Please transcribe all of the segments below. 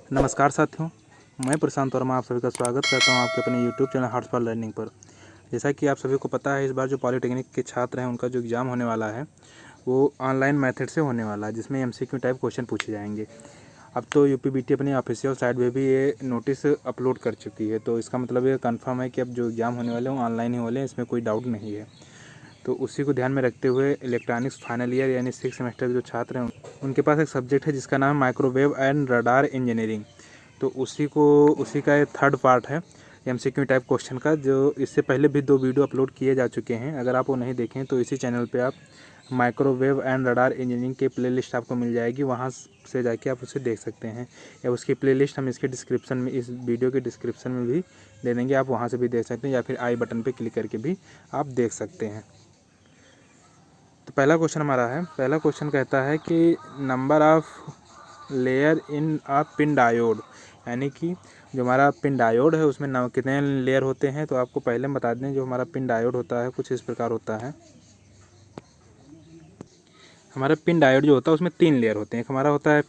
नमस्कार साथियों, मैं प्रशांत वर्मा आप सभी का स्वागत करता हूं आपके अपने YouTube channel hearts for learning पर। जैसा कि आप सभी को पता है, इस बार जो पॉलिटेक्निक के छात्र हैं उनका जो एग्ज़ाम होने वाला है वो ऑनलाइन मेथड से होने वाला है, जिसमें एमसीक्यू टाइप क्वेश्चन पूछे जाएंगे। अब तो यूपीबीटी अपनी ऑफिशियल साइट पे भी ये नोटिस अपलोड कर चुकी है, तो इसका मतलब ये कंफर्म है कि अब जो एग्ज़ाम होने वाले हैं वो ऑनलाइन ही वाले हैं, इसमें कोई डाउट नहीं है। तो उसी को ध्यान में रखते हुए इलेक्ट्रॉनिक्स फाइनल ईयर यानी 6 सेमेस्टर के जो छात्र हैं उनके पास एक सब्जेक्ट है जिसका नाम है माइक्रोवेव एंड रडार इंजीनियरिंग। तो उसी का ये थर्ड पार्ट है एमसीक्यू टाइप क्वेश्चन का, जो इससे पहले भी 2 वीडियो अपलोड किए जा चुके हैं। अगर आप वो नहीं देखें तो इसी चैनल पे आप माइक्रोवेव एंड रडार इंजीनियरिंग की प्लेलिस्ट आपको मिल जाएगी, वहाँ से जाके आप उसे देख सकते हैं, या उसकी प्लेलिस्ट हम इसके डिस्क्रिप्शन में, इस वीडियो के डिस्क्रिप्शन में भी दे देंगे, आप वहाँ से भी देख सकते हैं, या फिर आई बटन पर क्लिक करके भी आप देख सकते हैं। तो पहला क्वेश्चन हमारा है, पहला क्वेश्चन कहता है कि number of layer in a pin diode, यानी कि जो हमारा पिन डायोड है उसमें कितने लेयर होते हैं। तो आपको पहले हम बता दें, जो हमारा पिन डायोड होता है कुछ इस प्रकार होता है। हमारा पिन डायोड जो होता है उसमें 3 लेयर होते हैं। एक हमारा होता है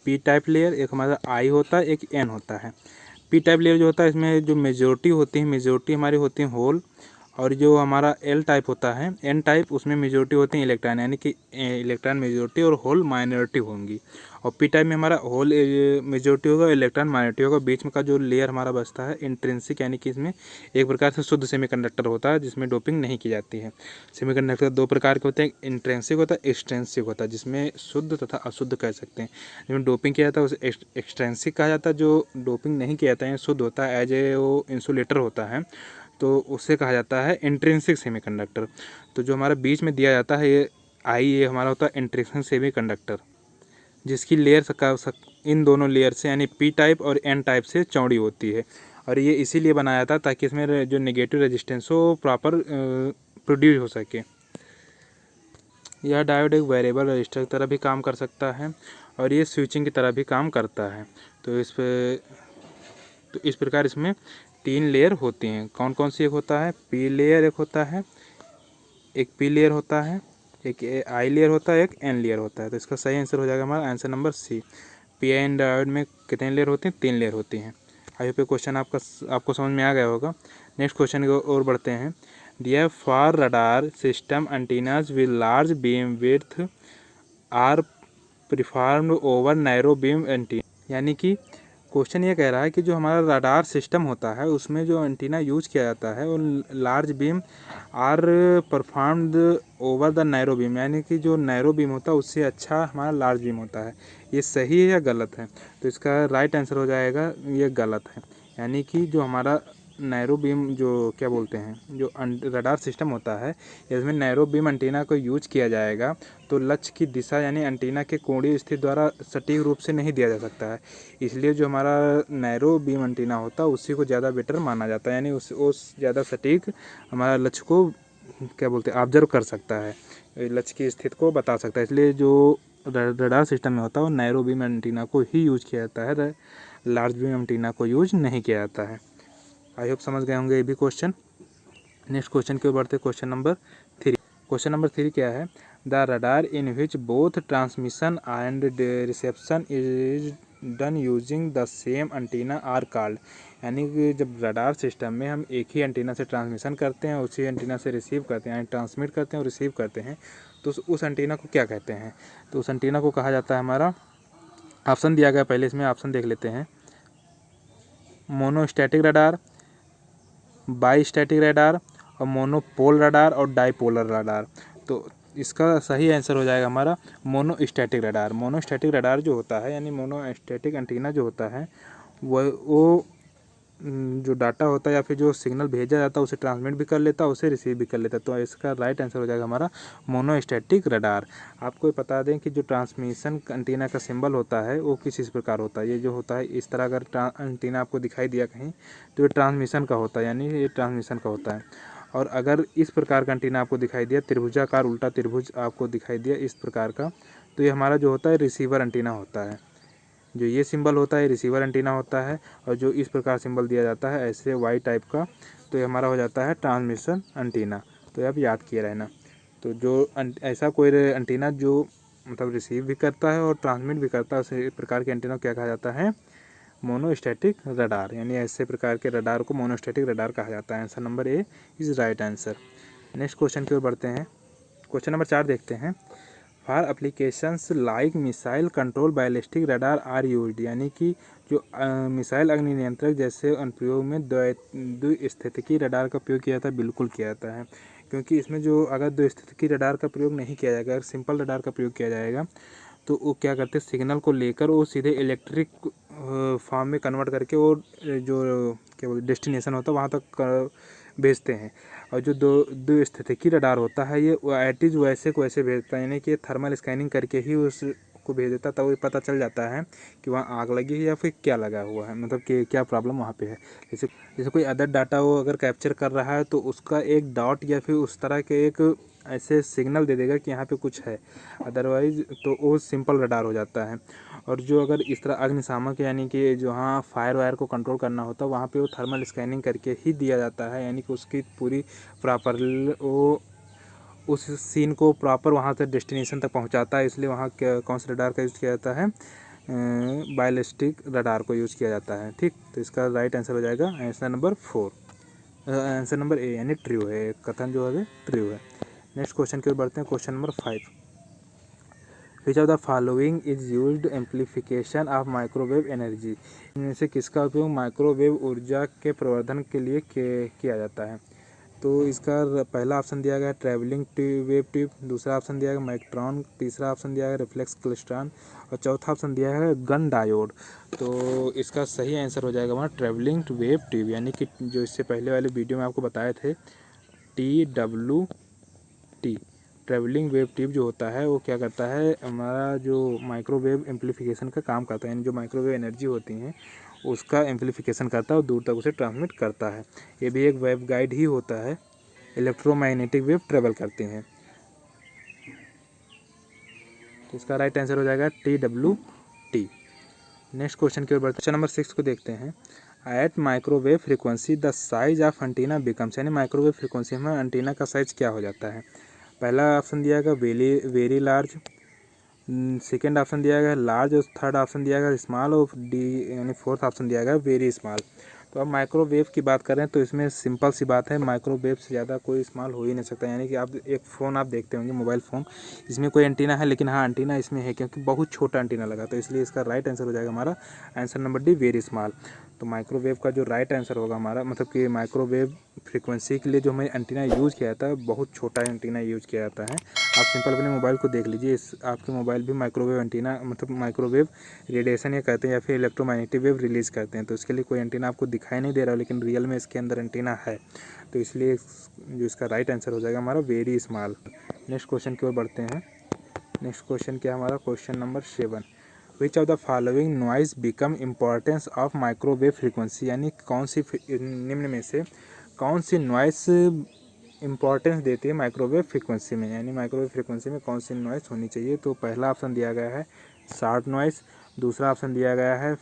पी टाइप लेयर, एक हमारा आई होता है, एक एन होता है। पी टाइप लेयर जो होता है इसमें जो मेजोरिटी होती है, मेजोरिटी हमारी होती है होल, और जो हमारा एल टाइप होता है, एन टाइप, उसमें मेजोरिटी होती है इलेक्ट्रॉन, यानी कि इलेक्ट्रॉन मेजोरिटी और होल माइनॉरिटी होंगी। और पी टाइप में हमारा होल मेजोरिटी होगा, इलेक्ट्रॉन माइनॉरिटी होगा। बीच में का जो लेयर हमारा बचता है इंट्रिंसिक, यानी कि इसमें एक प्रकार से शुद्ध सेमीकंडक्टर होता है जिसमें डोपिंग नहीं की जाती है। सेमीकंडक्टर 2 प्रकार के होते हैं, इंट्रिंसिक होता है, एक्सट्रिंसिक होता है, जिसमें शुद्ध तथा अशुद्ध कह सकते हैं। जिसमें डोपिंग किया जाता है उसे एक्सट्रिंसिक कहा जाता है, जो डोपिंग नहीं किया जाता है, शुद्ध होता है, एज ए वो इंसुलेटर होता है, तो उसे कहा जाता है इंट्रिंसिक सेमीकंडक्टर। तो जो हमारा बीच में दिया जाता है ये हमारा होता है इंट्रिंसिक सेमीकंडक्टर, जिसकी लेयर इन दोनों लेयर से, यानी पी टाइप और एन टाइप से चौड़ी होती है। और ये इसीलिए बनाया था ताकि इसमें जो नेगेटिव रेजिस्टेंस हो प्रॉपर प्रोड्यूस हो सके। यह डायोड एक वेरिएबल रजिस्टर की तरह भी काम कर सकता है और ये स्विचिंग की तरह भी काम करता है। तो इस प्रकार इसमें 3 लेयर होती हैं। कौन कौन सी? एक होता है पी लेयर, एक होता है, एक पी लेयर होता है, एक आई लेयर होता है, एक एन लेयर होता है। तो इसका सही आंसर हो जाएगा हमारा answer number C. P N diode में कितने लेयर होते हैं? 3 लेयर होती हैं। आई होप ये क्वेश्चन आपको समझ में आ गया होगा। नेक्स्ट क्वेश्चन की ओर बढ़ते हैं। Dear for radar system antennas with large beam width are preferred over narrow beam antenna, यानी कि क्वेश्चन ये कह रहा है कि जो हमारा रडार सिस्टम होता है उसमें जो एंटीना यूज किया जाता है वो large beam are performed over the narrow beam, यानी कि जो नैरो बीम होता है उससे अच्छा हमारा लार्ज बीम होता है। ये सही है या गलत है? तो इसका राइट आंसर हो जाएगा ये गलत है। यानी कि जो हमारा नैरो बीम, जो क्या बोलते हैं, जो रडार सिस्टम होता है इसमें नैरो बीम एंटीना को यूज किया जाएगा तो लक्ष्य की दिशा यानी एंटीना के कोणीय स्थिति द्वारा सटीक रूप से नहीं दिया जा सकता है। इसलिए जो हमारा नैरो बीम एंटीना होता है उसी को ज़्यादा बेटर माना जाता है, यानी उस ज़्यादा सटीक हमारा लक्ष्य को क्या बोलते हैं ऑब्जर्व कर सकता है, लक्ष्य की स्थिति को बता सकता है। इसलिए जो रडार सिस्टम में होता है वो नैरो बीम एंटीना को ही यूज किया जाता है, लार्ज बीम एंटीना को यूज नहीं किया जाता है। आई होप समझ गए होंगे ये भी क्वेश्चन। नेक्स्ट क्वेश्चन की ओर बढ़ते, क्वेश्चन नंबर 3। क्वेश्चन नंबर 3 क्या है? The radar in which both transmission and reception is done using the same antenna are called, यानी कि जब रडार सिस्टम में हम एक ही एंटीना से ट्रांसमिशन करते हैं, उसी एंटीना से रिसीव करते हैं, यानी ट्रांसमिट करते हैं और रिसीव करते हैं, तो उस एंटीना को क्या कहते हैं? तो उस एंटीना को कहा जाता है, हमारा ऑप्शन दिया गया, पहले इसमें ऑप्शन देख लेते हैं। मोनोस्टैटिक रडार, बाई स्टैटिक रडार, और मोनोपोल रडार और डाईपोलर रडार। तो इसका सही आंसर हो जाएगा हमारा मोनोस्टैटिक रडार। मोनोस्टैटिक रडार जो होता है, यानी मोनोस्टैटिक एंटीना जो होता है वो जो डाटा होता है या फिर जो सिग्नल भेजा जाता है उसे ट्रांसमिट भी कर लेता है, उसे रिसीव भी कर लेता है। तो इसका राइट आंसर हो जाएगा हमारा मोनोस्टैटिक रडार। आपको बता दें कि जो ट्रांसमिशन एंटीना का सिंबल होता है वो किस इस प्रकार होता है। ये जो होता है इस तरह, अगर एंटीना आपको दिखाई दिया कहीं तो ये ट्रांसमिशन का होता है, यानी ये ट्रांसमिशन का होता है। और अगर इस प्रकार का एंटीना आपको दिखाई दिया, त्रिभुजाकार उल्टा त्रिभुज आपको दिखाई दिया इस प्रकार का, तो ये हमारा जो होता है रिसीवर एंटीना होता है। जो ये सिंबल होता है रिसीवर एंटीना होता है, और जो इस प्रकार सिंबल दिया जाता है ऐसे वाई टाइप का, तो ये हमारा हो जाता है ट्रांसमिशन एंटीना। तो आप याद किए रहना। तो जो ऐसा कोई एंटीना जो मतलब रिसीव भी करता है और ट्रांसमिट भी करता है, उस प्रकार के एंटीना को क्या कहा जाता है? मोनोस्टैटिक रडार, यानी ऐसे प्रकार के रडार को मोनोस्टैटिक रडार कहा जाता है। Answer number A is right answer. Next question की ओर बढ़ते हैं। क्वेश्चन नंबर 4 देखते हैं। For applications like missile control ballistic radar are used, यानी कि जो मिसाइल अग्नि नियंत्रक जैसे अनुप्रयोग में द्विस्थितिकी रडार का प्रयोग किया जाता है, बिल्कुल किया जाता है, क्योंकि इसमें जो अगर द्विस्थितिकी रडार का प्रयोग नहीं किया जाएगा, अगर सिंपल रडार का प्रयोग किया जाएगा तो वो क्या करते हैं, सिग्नल को लेकर वो सीधे इलेक्ट्रिक फॉर्म में कन्वर्ट करके वो जो क्या बोलते डेस्टिनेशन होता है वहाँ तक भेजते हैं। और जो द्विस्थितिकी रडार होता है ये एट इज वैसे को वैसे भेजता है, यानी कि थर्मल स्कैनिंग करके ही उसको भेज देता है, तब पता चल जाता है कि वहाँ आग लगी है या फिर क्या लगा हुआ है, मतलब कि क्या प्रॉब्लम वहाँ पे है। जैसे कोई अदर डाटा वो अगर कैप्चर कर रहा है तो उसका एक डॉट या फिर उस तरह के एक ऐसे सिग्नल दे देगा कि यहाँ पे कुछ है, अदरवाइज तो वो सिंपल रडार हो जाता है। और जो अगर इस तरह अग्निशामक यानी कि जहाँ फायर वायर को कंट्रोल करना होता है वहाँ पे वो थर्मल स्कैनिंग करके ही दिया जाता है, यानी कि उसकी पूरी प्रॉपर वो उस सीन को प्रॉपर वहाँ से डेस्टिनेशन तक पहुँचाता है, इसलिए वहाँ कौन सा रडार का यूज़ किया जाता है, बैलिस्टिक रडार को यूज़ किया जाता है। ठीक, तो इसका राइट आंसर हो जाएगा आंसर नंबर 4, आंसर नंबर ए यानी ट्रू है, कथन जो है ट्रू है। नेक्स्ट क्वेश्चन की ओर बढ़ते हैं। Question number 5, which of the following is used amplification of microwave energy, इनमें से किसका उपयोग माइक्रोवेव ऊर्जा के प्रवर्धन के लिए किया जाता है। तो इसका पहला ऑप्शन दिया गया है ट्रैवलिंग वेव ट्यूब, दूसरा ऑप्शन दिया गया माइक्ट्रॉन, तीसरा ऑप्शन दिया गया रिफ्लेक्स क्लिस्ट्रॉन और चौथा ऑप्शन दिया है गन डायोड। तो इसका सही आंसर हो जाएगा हमारा ट्रैवलिंग वेव ट्यूब, यानी कि जो इससे पहले वाले वीडियो में आपको बताए थे TWT, ट्रैवलिंग वेव ट्यूब जो होता है वो क्या करता है, हमारा जो माइक्रोवेव एम्प्लीफिकेशन का काम करता है, यानी जो माइक्रोवेव एनर्जी होती हैं उसका एम्प्लीफिकेशन करता है और दूर तक उसे ट्रांसमिट करता है। ये भी एक वेव गाइड ही होता है, इलेक्ट्रोमैग्नेटिक वेव ट्रेवल करती हैं। तो इसका राइट आंसर हो जाएगा TWT। नेक्स्ट क्वेश्चन की ओर बढ़ते हैं। क्वेश्चन नंबर 6 को देखते हैं। At microwave frequency the size of antenna becomes, यानी माइक्रोवेव फ्रीक्वेंसी में एंटीना का साइज क्या हो जाता है। पहला ऑप्शन दिया गया वेरी लार्ज, सेकेंड ऑप्शन दिया गया लार्ज और थर्ड ऑप्शन दिया गया स्मॉल और डी यानी फोर्थ ऑप्शन दिया गया वेरी स्मॉल। तो अब माइक्रोवेव की बात करें तो इसमें सिंपल सी बात है, माइक्रोवेव से ज़्यादा कोई स्मॉल हो ही नहीं सकता। यानी कि आप एक फ़ोन आप देखते होंगे, मोबाइल फ़ोन, इसमें कोई एंटीना है, लेकिन हाँ एंटीना इसमें है क्योंकि बहुत छोटा एंटीना लगा, तो इसलिए इसका राइट आंसर हो जाएगा हमारा answer number D very small. तो माइक्रोवेव का जो राइट आंसर होगा हमारा, मतलब कि माइक्रोवेव फ्रीक्वेंसी के लिए जो हमें एंटीना यूज़ किया जाता है बहुत छोटा एंटीना यूज़ किया जाता है। आप सिंपल अपने मोबाइल को देख लीजिए, इस आपके मोबाइल भी माइक्रोवेव एंटीना मतलब माइक्रोवेव रेडिएशन ये कहते हैं या फिर इलेक्ट्रोमैग्नेटिक वेव रिलीज़ करते हैं, तो इसके लिए कोई एंटीना आपको दिखाई नहीं दे रहा, लेकिन रियल में इसके अंदर एंटीना है, तो इसलिए जो इसका राइट आंसर हो जाएगा हमारा वेरी स्मॉल। नेक्स्ट क्वेश्चन की ओर बढ़ते हैं। नेक्स्ट क्वेश्चन क्या है हमारा, question number 7, which of the following noise become importance of microwave frequency, यानी कौन सी निम्न में से कौन सी नॉइस इम्पॉर्टेंस देती है माइक्रोवेव फ्रीक्वेंसी में, यानी माइक्रोवेव फ्रीक्वेंसी में कौन सी नॉइस होनी चाहिए। तो पहला ऑप्शन दिया गया है शार्प नॉइस, दूसरा ऑप्शन दिया गया है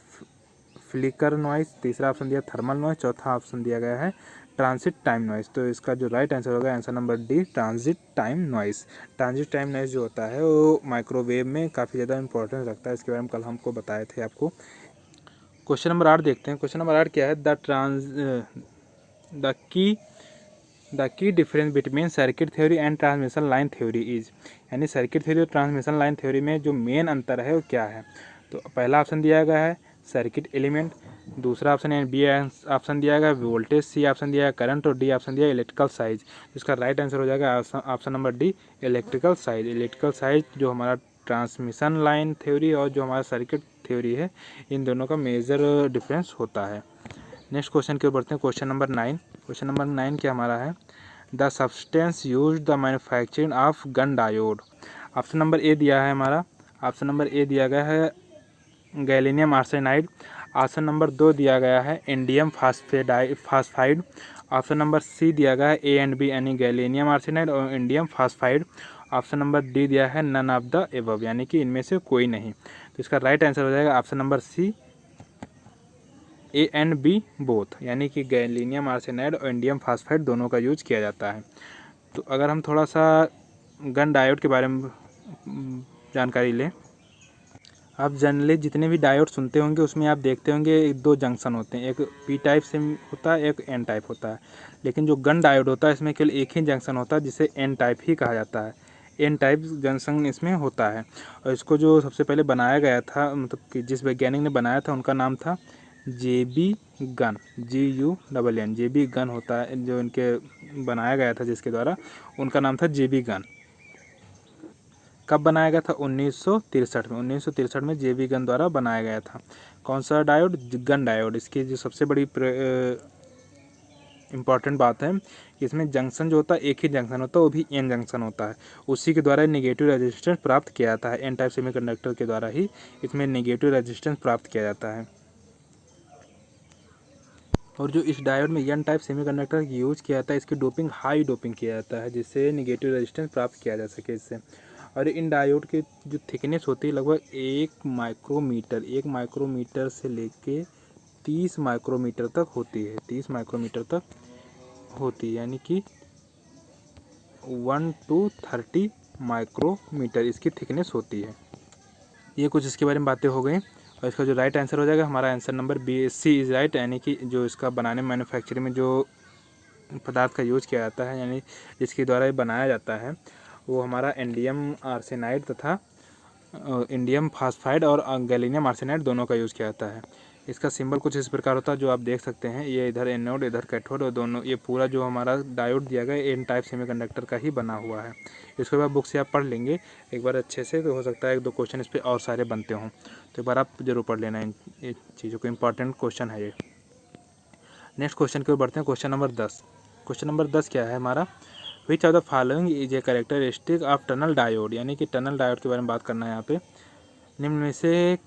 फ्लिकर नॉइस, तीसरा ऑप्शन दिया थर्मल नॉइस, चौथा ऑप्शन दिया गया है ट्रांजिट टाइम नॉइस। तो इसका जो राइट आंसर होगा answer number D transit time noise. Transit time noise जो होता है वो माइक्रोवेव में काफ़ी ज़्यादा इंपॉर्टेंस रखता है, इसके बारे में कल हमको बताए थे आपको। क्वेश्चन नंबर 8 देखते हैं। क्वेश्चन नंबर 8 क्या है, the key difference between circuit theory and transmission line theory is, यानी सर्किट थ्योरी और ट्रांसमिशन लाइन थ्योरी में जो मेन अंतर है वो क्या है। तो पहला ऑप्शन दिया गया है सर्किट एलिमेंट, दूसरा ऑप्शन है बी ऑप्शन दिया गया वोल्टेज, सी ऑप्शन दिया है करंट और डी ऑप्शन दिया इलेक्ट्रिकल साइज। इसका राइट आंसर हो जाएगा option number D electrical size. Electrical size जो हमारा ट्रांसमिशन लाइन थ्योरी और जो हमारा सर्किट थ्योरी है इन दोनों का मेजर डिफरेंस होता है। नेक्स्ट क्वेश्चन की ओर बढ़ते हैं। क्वेश्चन नंबर 9, क्वेश्चन नंबर 9 क्या हमारा है, the substance used the manufacturing of Gunn diode. Option number ए दिया है हमारा, ऑप्शन नंबर ए दिया गया है गैलिनियम आर्सेनाइड, ऑप्शन नंबर 2 दिया गया है indium phosphide, option number C दिया गया है ए एंड बी यानी गैलिनियम आर्सेनाइड और indium phosphide, option number D दिया है नन ऑफ द एबव यानी कि इनमें से कोई नहीं। तो इसका राइट आंसर हो जाएगा option number C A and B both, यानी कि गैलिनियम आर्सेनाइड और इंडियम फास्फाइड दोनों का यूज किया जाता है। तो अगर हम थोड़ा सा गन डायोड के बारे में जानकारी लें, आप जनरली जितने भी डायोड सुनते होंगे उसमें आप देखते होंगे दो जंक्शन होते हैं, एक पी टाइप से होता है, एक एन टाइप होता है। लेकिन जो गन डायोड होता है इसमें केवल एक ही जंक्शन होता है जिसे एन टाइप ही कहा जाता है। एन टाइप जंक्शन इसमें होता है। और इसको जो सबसे पहले बनाया गया था, मतलब कि जिस वैज्ञानिक ने बनाया था उनका नाम था JB gun, GUNN, JB gun होता है जो इनके बनाया गया था, जिसके द्वारा उनका नाम था JB गन। कब बनाया गया था? 1963 में। 1963 में JB गन द्वारा बनाया गया था। कौन सा डायोड? Gunn diode. इसकी जो सबसे बड़ी इम्पॉर्टेंट बात है कि इसमें जंक्शन जो होता है एक ही जंक्शन होता है, वो भी एन जंक्शन होता है। उसी के द्वारा नेगेटिव रेजिस्टेंस प्राप्त किया जाता है। एन टाइप सेमीकंडक्टर के द्वारा ही इसमें नेगेटिव रेजिस्टेंस प्राप्त किया जाता है। और जो इस डायोड में एन टाइप सेमीकंडक्टर यूज किया जाता है, इसकी डोपिंग हाई डोपिंग किया जाता है जिससे नेगेटिव रेजिस्टेंस प्राप्त किया जा सके इससे। और इन डायोड की जो थिकनेस होती है लगभग 1 माइक्रोमीटर से लेके 30 माइक्रोमीटर तक होती है। 30 माइक्रोमीटर तक होती है, यानी कि 1 to 30 माइक्रोमीटर इसकी थिकनेस होती है। ये कुछ इसके बारे में बातें हो गई। और इसका जो राइट आंसर हो जाएगा हमारा answer number C is right, यानी कि जो इसका बनाने मैन्युफैक्चरिंग में जो पदार्थ का यूज़ किया जाता है, यानी जिसके द्वारा ये बनाया जाता है, वो हमारा इंडियम आर्सेनाइड तथा इंडियम फास्फाइड और गैलीनियम आर्सेनाइड दोनों का यूज़ किया जाता है। इसका सिंबल कुछ इस प्रकार होता है जो आप देख सकते हैं। ये इधर एनोड इधर कैथोड, और दोनों ये पूरा जो हमारा डायोड दिया गया एन टाइप सेमीकंडक्टर का ही बना हुआ है। इसके बाद बुक से आप पढ़ लेंगे एक बार अच्छे से, तो हो सकता है 1-2 क्वेश्चन इस पर और सारे बनते हों, तो एक बार आप जरूर पढ़ लेना इन चीज़ों को। इंपॉर्टेंट क्वेश्चन है ये। नेक्स्ट क्वेश्चन की ओर बढ़ते हैं। Question number 10। क्वेश्चन नंबर 10 क्या है हमारा? Which of the following is a characteristic of tunnel diode, यानी कि टनल डायोड के बारे में बात करना है यहाँ पे। निम्न में से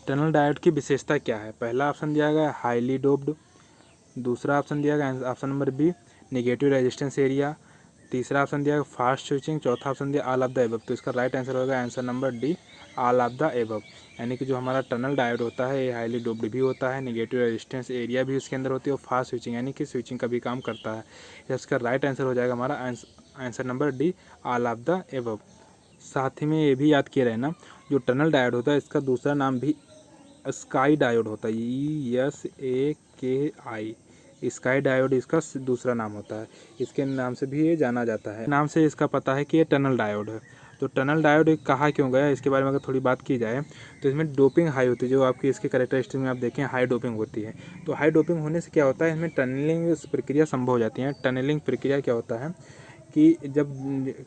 टनल डायोड की विशेषता क्या है? पहला ऑप्शन दिया गया है हाईली डोप्ड, दूसरा ऑप्शन दिया गया option number B negative resistance area, तीसरा ऑप्शन दिया गया फास्ट स्विचिंग, चौथा ऑप्शन दिया ऑल ऑफ द एबव। तो इसका राइट आंसर होगा answer number D, all of the above. यानी कि जो हमारा टनल डायोड होता है ये हाईली डोप्ड भी होता है, नेगेटिव रेजिस्टेंस एरिया भी उसके अंदर होती है, और फास्ट स्विचिंग यानी कि स्विचिंग का भी काम करता है। इसका राइट आंसर हो जाएगा हमारा answer number D, all of the above. साथ ही में ये भी याद किए रहना, जो टनल डायोड होता है इसका दूसरा नाम भी स्काई डायोड होता है, SAKI। स्काई डायोड इसका दूसरा नाम होता है, इसके नाम से भी ये जाना जाता है। नाम से इसका पता है कि ये टनल डायोड है। तो टनल डायोड कहा क्यों गया, इसके बारे में अगर थोड़ी बात की जाए तो इसमें डोपिंग हाई होती है। जो आपकी इसके कैरेक्टरिस्टिक में आप देखें हाई डोपिंग होती है। तो हाई डोपिंग होने से क्या होता है, इसमें टनलिंग प्रक्रिया संभव हो जाती है। टनलिंग प्रक्रिया क्या होता है कि जब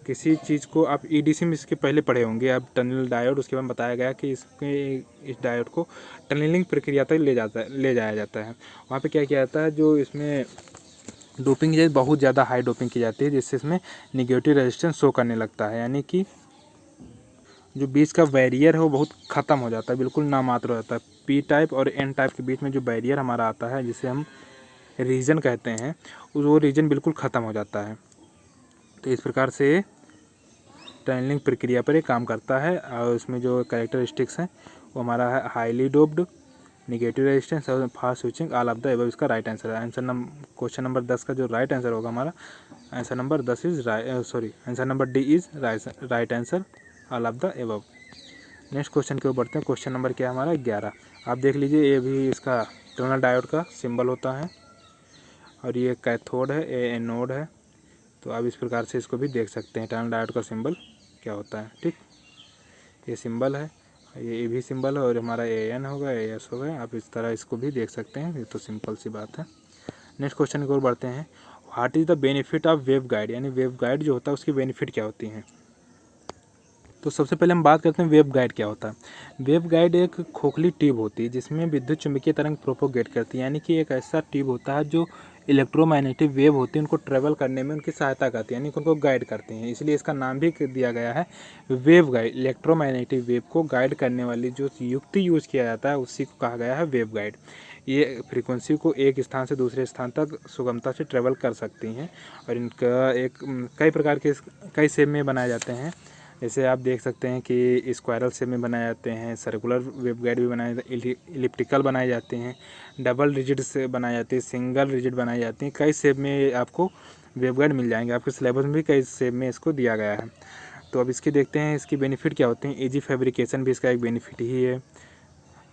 किसी चीज़ को आप EDC में इसके पहले पढ़े होंगे आप टनल डायोड, उसके बाद बताया गया कि इस डायोड को टनलिंग प्रक्रिया तक ले जाया जाता है। वहाँ पे क्या किया जाता है, जो इसमें डोपिंग जैसे बहुत ज़्यादा हाई डोपिंग की जाती है जिससे इसमें निगेटिव रेजिस्टेंस शो करने लगता है, यानी कि जो बीच का बैरियर है वो बहुत ख़त्म हो जाता है, बिल्कुल नामात्र हो जाता है। पी टाइप और एन टाइप के बीच में जो बैरियर हमारा आता है जिसे हम रीजन कहते हैं, वो रीजन बिल्कुल ख़त्म हो जाता है। तो इस प्रकार से टनलिंग प्रक्रिया पर ये काम करता है। और इसमें जो कैरेक्टरिस्टिक्स हैं वो हमारा है हाईली डोप्ड, नेगेटिव रेजिस्टेंस और fast switching, all of the above इसका राइट आंसर है। क्वेश्चन नंबर 10 का जो राइट आंसर होगा हमारा answer number 10 is answer number D is right answer, all of the above. Next question की ओर बढ़ते हैं। क्वेश्चन नंबर क्या है हमारा 11। आप देख लीजिए, ये भी इसका टनल डायोड का सिंबल होता है, और ये कैथोड है, ये एनोड है। तो आप इस प्रकार से इसको भी देख सकते हैं टनल डायोड का सिंबल क्या होता है। ठीक, ये सिंबल है, ये भी सिंबल है, और हमारा AN होगा, AS होगा। आप इस तरह इसको भी देख सकते हैं, ये तो सिंपल सी बात है। नेक्स्ट क्वेश्चन की ओर बढ़ते हैं। What is the benefit of wave guide, यानी वेव गाइड जो होता है उसकी बेनिफिट क्या होती हैं। तो सबसे पहले हम बात करते हैं वेव गाइड क्या होता है। वेव गाइड एक खोखली ट्यूब होती है जिसमें विद्युत चुंबकीय तरंग प्रोपोगेट करती है, यानी कि एक ऐसा ट्यूब होता है जो इलेक्ट्रोमैग्नेटिक वेव होती है उनको ट्रेवल करने में उनकी सहायता करती है, यानी कि उनको गाइड करती हैं। इसलिए इसका नाम भी दिया गया है वेव गाइड। इलेक्ट्रोमैग्नेटिक वेव को गाइड करने वाली जो युक्ति यूज किया जाता है उसी को कहा गया है वेव गाइड। ये फ्रीक्वेंसी को एक स्थान से दूसरे स्थान तक सुगमता से ट्रेवल कर सकती हैं, और इनका एक कई प्रकार के कई शेप में बनाए जाते हैं। जैसे आप देख सकते हैं कि स्क्वायरल शेप में बनाए जाते हैं, सर्कुलर वेव गाइड भी बनाए जाते हैं, इलिप्टिकल बनाए जाते हैं, डबल रिजिड से बनाई जाती है, सिंगल रिजिड बनाई जाती है। कई शेप में आपको वेव गाइड मिल जाएंगे, आपके सिलेबस में भी कई शेप में इसको दिया गया है। तो अब इसकी देखते हैं इसकी बेनिफिट क्या होते हैं। ईजी फैब्रिकेशन भी इसका एक बेनिफिट ही है।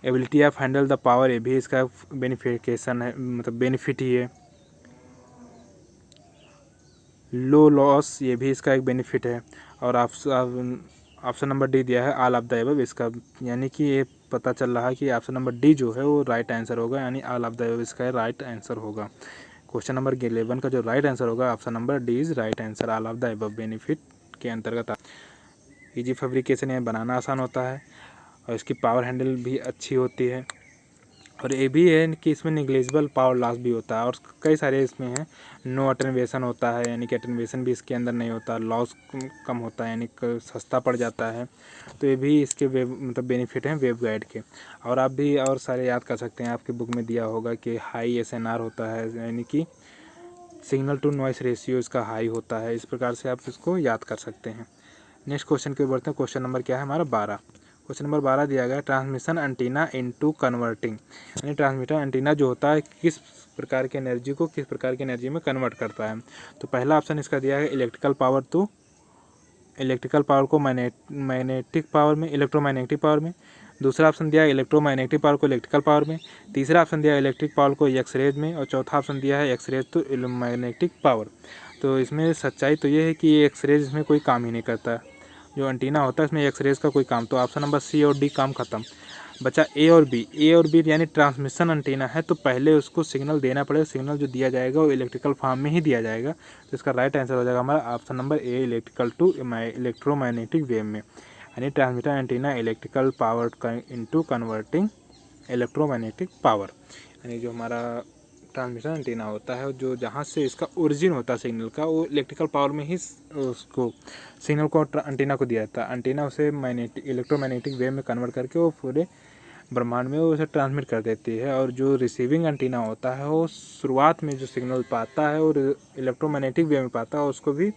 Ability of Henle the power, ये भी इसका बेनिफिकेशन है, मतलब बेनिफिट ही है। लो लॉस, ये भी इसका एक बेनिफिट है। और ऑप्शन नंबर डी दिया है ऑल ऑफ द एबव इसका, यानी कि ये पता चल रहा है कि ऑप्शन नंबर डी जो है वो राइट आंसर होगा, यानी ऑल ऑफ द एबव इसका राइट आंसर होगा। क्वेश्चन नंबर 11 का जो राइट आंसर होगा option number D is right answer, all of the above benefit के अंतर्गत। ईजी फैब्रिकेशन है, बनाना आसान होता है और इसकी पावर हैंडल भी अच्छी होती है। और ये भी है कि इसमें निग्लेजिबल पावर लॉस भी होता है और कई सारे इसमें हैं। नो अटेन्यूएशन होता है, यानी कि अटेन्यूएशन भी इसके अंदर नहीं होता। लॉस कम होता है, यानी सस्ता पड़ जाता है। तो ये भी इसके मतलब बेनिफिट हैं वेवगाइड के। और आप भी और सारे याद कर सकते हैं, आपकी बुक में दिया होगा कि हाई SNR होता है, यानी कि सिग्नल टू नॉइस रेशियो इसका हाई होता है। इस प्रकार से आप इसको याद कर सकते हैं। नेक्स्ट क्वेश्चन की ओर बढ़ते हैं। क्वेश्चन नंबर क्या है हमारा 12। क्वेश्चन नंबर 12 दिया गया है ट्रांसमिशन एंटीना इनटू कन्वर्टिंग, यानी ट्रांसमीटर एंटीना जो होता है किस प्रकार की एनर्जी को किस प्रकार की एनर्जी में कन्वर्ट करता है। तो पहला ऑप्शन इसका दिया है इलेक्ट्रिकल पावर को मैग्नेटिक पावर में, इलेक्ट्रोमैग्नेटिक पावर में। दूसरा ऑप्शन दिया है इलेक्ट्रोमैग्नेटिक पावर को इलेक्ट्रिकल पावर में। तीसरा ऑप्शन दिया है इलेक्ट्रिक पावर को एक्सरेज में। और चौथा ऑप्शन दिया है एक्सरेज तो मैग्नेटिक पावर। तो इसमें सच्चाई तो ये है कि ये एक्सरेज इसमें कोई काम ही नहीं करता। जो एंटीना होता है इसमें एक्सरेज का कोई काम, तो ऑप्शन नंबर सी और डी काम खत्म। बचा ए और बी यानी ट्रांसमिशन एंटीना है तो पहले उसको सिग्नल देना पड़ेगा। सिग्नल जो दिया जाएगा वो इलेक्ट्रिकल फॉर्म में ही दिया जाएगा। तो इसका राइट आंसर हो जाएगा हमारा option number A, electrical to electromagnetic wave में, यानी transmitter antenna electrical power into converting electromagnetic power. यानी जो हमारा ट्रांसमिशन एंटीना होता है जो जहाँ से इसका ओरिजिन होता है सिग्नल का, वो इलेक्ट्रिकल पावर में ही उसको सिग्नल को एंटीना को दिया जाता है। एंटीना उसे इलेक्ट्रोमैग्नेटिक वेव में कन्वर्ट करके वो पूरे ब्रह्मांड में वो उसे ट्रांसमिट कर देती है। और जो रिसीविंग एंटीना होता है वो शुरुआत में जो सिग्नल पाता है और इलेक्ट्रोमैग्नेटिक वेव में पाता है उसको भी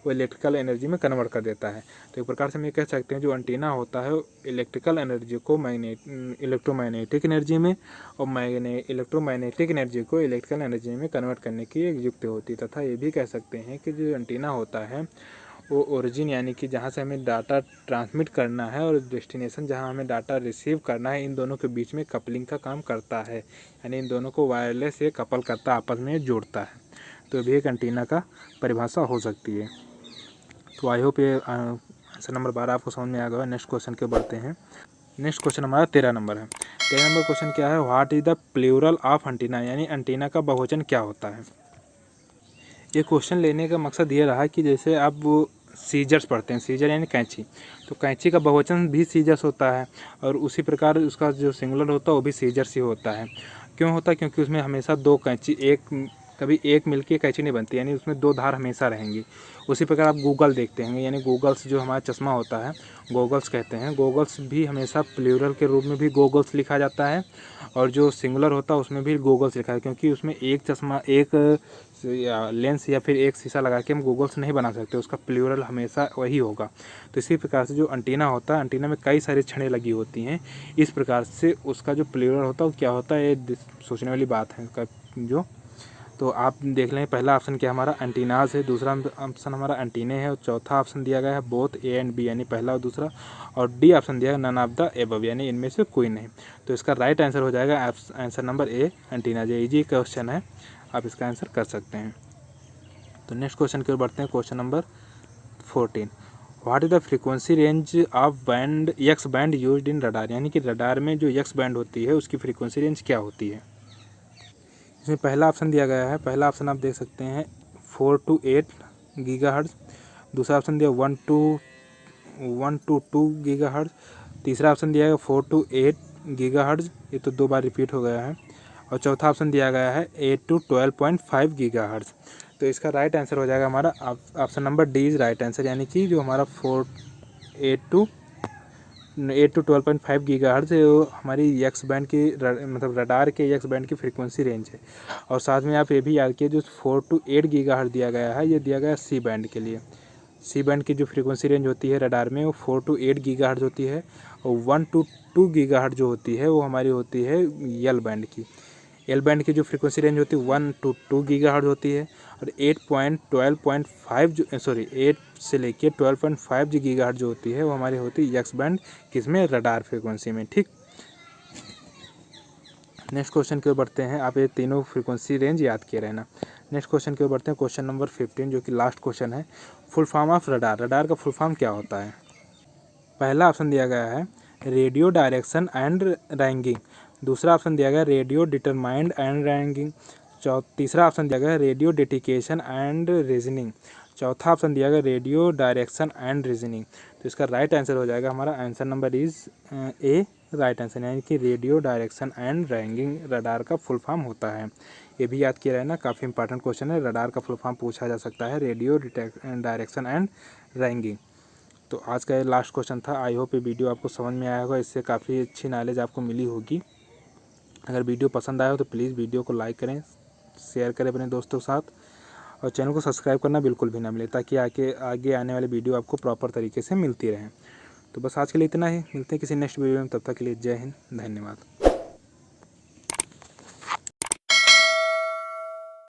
वो इलेक्ट्रिकल एनर्जी में कन्वर्ट कर देता है। तो एक प्रकार से हम ये कह सकते हैं जो एंटीना होता है इलेक्ट्रिकल एनर्जी को इलेक्ट्रोमैग्नेटिक एनर्जी में और इलेक्ट्रोमैग्नेटिक एनर्जी को इलेक्ट्रिकल एनर्जी में कन्वर्ट करने की एक युक्ति होती है। तथा ये भी कह सकते हैं कि जो एंटीना होता है वो ओरिजिन यानी कि जहाँ से हमें डाटा ट्रांसमिट करना है और डेस्टिनेशन जहाँ हमें डाटा रिसीव करना है, इन दोनों के बीच में कपलिंग का काम करता है। यानी इन दोनों को वायरलेस से कपल करता, आपस में जोड़ता है। तो भी एक एंटीना का परिभाषा हो सकती है। तो आई होप ये आंसर नंबर 12 आपको समझ में आ गया। नेक्स्ट क्वेश्चन के बढ़ते हैं। नेक्स्ट क्वेश्चन हमारा 13 नंबर है। 13 नंबर क्वेश्चन क्या है, what is the plural of antenna, यानी एंटीना का बहुवचन क्या होता है। ये क्वेश्चन लेने का मकसद ये रहा कि जैसे आप वो सीजर्स पढ़ते हैं, सीजर यानी कैंची, तो कैंची का बहुवचन भी सीजर्स होता है और उसी प्रकार उसका जो सिंगुलर होता है वो भी सीजर्स ही होता है। क्यों होता है, क्योंकि उसमें हमेशा दो कैंची कभी एक मिलके कैंची नहीं बनती, यानी उसमें दो धार हमेशा रहेंगी। उसी प्रकार आप गूगल देखते हैं, यानी गूगल्स जो हमारा चश्मा होता है गॉगल्स कहते हैं, गॉगल्स भी हमेशा प्लूरल के रूप में भी गॉगल्स लिखा जाता है और जो सिंगुलर होता है उसमें भी गॉगल्स लिखा है, क्योंकि उसमें एक चश्मा एक लेंस या फिर एक शीशा लगा के हम गॉगल्स नहीं बना सकते, उसका प्लूरल हमेशा वही होगा। तो इसी प्रकार से जो एंटीना होता है, एंटीना में कई सारी छड़ें लगी होती हैं, इस प्रकार से उसका जो प्लूरल होता है वो क्या होता है, ये सोचने वाली बात है जो। तो आप देख लें पहला ऑप्शन क्या हमारा एंटीनाज है, दूसरा ऑप्शन हमारा एंटीने है और चौथा ऑप्शन दिया गया है बोथ ए एंड बी यानी पहला और दूसरा, और डी ऑप्शन दिया है नन ऑफ द एबव यानी इनमें से कोई नहीं। तो इसका राइट आंसर हो जाएगा आंसर नंबर ए एंटीनाज। इजी क्वेश्चन है, आप इसका आंसर कर सकते हैं। तो नेक्स्ट क्वेश्चन की ओर बढ़ते हैं। Question number 14, what is the frequency range of band x band used in radar, यानी कि रडार में जो एक्स बैंड होती है उसकी फ्रीक्वेंसी रेंज क्या होती है। इसमें पहला ऑप्शन दिया गया है, पहला ऑप्शन आप देख सकते हैं 4 to 8 गीगाहर्ट्ज़, दूसरा ऑप्शन दिया 1 to 2 गीगाहर्ट्ज़, तीसरा ऑप्शन दिया है 4 to 8 गीगाहर्ट्ज़, ये तो दो बार रिपीट हो गया है, और चौथा ऑप्शन दिया गया है 8 to 12.5 गीगाहर्ट्ज़। तो इसका राइट आंसर हो जाएगा हमारा option number D is right answer, यानी कि जो हमारा 8 to 12.5 गीगाहर्ट्ज़ वो हमारी एक्स बैंड की मतलब रडार के एक्स बैंड की फ्रीक्वेंसी रेंज है। और साथ में आप ये भी याद किए जो 4 to 8 गीगाहर्ट्ज़ दिया गया है, ये दिया गया है सी बैंड के लिए। सी बैंड की जो फ्रीक्वेंसी रेंज होती है रडार में वो 4 to 8 गीगाहर्ट्ज़ होती है, और 1 to 2 गीगाहर्ट्ज़ जो होती है वो हमारी होती है यल बैंड की। एल बैंड की जो फ्रीक्वेंसी रेंज होती है 1 to 2 गीगाहर्ट्ज़ होती है, और 8 से लेके 12.5 जो गीगाहर्ट्ज़ जो होती है वो हमारी होती है एक्स बैंड, किसमें, रडार फ्रीक्वेंसी में। ठीक, नेक्स्ट क्वेश्चन की ओर बढ़ते हैं। आप ये तीनों फ्रीक्वेंसी रेंज याद किए रहना। नेक्स्ट क्वेश्चन की ओर बढ़ते हैं, क्वेश्चन नंबर 15 जो कि लास्ट क्वेश्चन है। Full form of radar, radar का फुल फॉर्म क्या होता है? पहला ऑप्शन दिया गया है रेडियो डायरेक्शन एंड रैंगिंग, दूसरा ऑप्शन दिया गया रेडियो डिटरमाइंड एंड रैंगिंग, तीसरा ऑप्शन दिया गया रेडियो डिटेक्शन एंड रीजनिंग, चौथा ऑप्शन दिया गया रेडियो डायरेक्शन एंड रीजनिंग। तो इसका राइट आंसर हो जाएगा हमारा answer number is a, right answer, यानी कि radio direction and ragging radar का फुल फॉर्म होता है। ये भी याद किया रहना, काफ़ी इंपॉर्टेंट क्वेश्चन है। रडार का फुल फॉर्म पूछा जा सकता है, रेडियो डायरेक्शन एंड रैंगिंग। तो आज का ये लास्ट क्वेश्चन था। आई होप ये वीडियो आपको समझ में आया होगा, इससे काफ़ी अच्छी नॉलेज आपको मिली होगी। अगर वीडियो पसंद आया हो तो प्लीज़ वीडियो को लाइक करें, शेयर करें अपने दोस्तों के साथ, और चैनल को सब्सक्राइब करना बिल्कुल भी ना मिले, ताकि आगे आने वाले वीडियो आपको प्रॉपर तरीके से मिलती रहें। तो बस आज के लिए इतना ही, मिलते हैं किसी नेक्स्ट वीडियो में, तब तक के लिए जय हिंद, धन्यवाद।